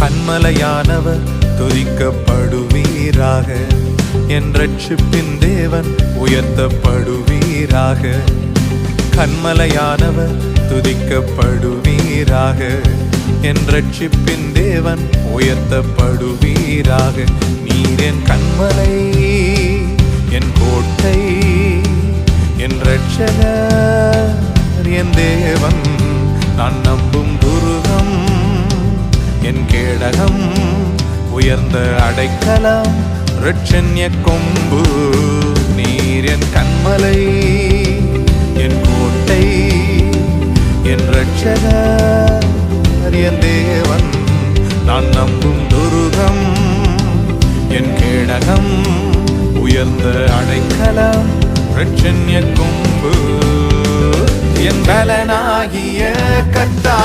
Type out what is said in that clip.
கன்மலையானவர் துதிக்கப்படுவீராக. என் ரட்சிப்பின் தேவன் உயர்த்தப்படுவீராக. கன்மலையானவர் துதிக்கப்படுவீராக. என் ரட்சிப்பின் தேவன் உயர்த்தப்படுவீராக. நீர் என் கன்மலை, என் கோட்டை, என் ரட்சகர், என் தேவன், நான் நம்பும் துருகம், என் கேடகம், உயர்ந்த அடைக்கலம், இரட்சண்ய கொம்பு. நீர் என் கன்மலை, என் கோட்டை, என் ரட்சகர், என் தேவன், நான் நம்பும் துருகம், என் கேடகம், உயர்ந்த அடைக்கலம், இரட்சண்ய கொம்பு. என் பலனாகிய கர்த்தா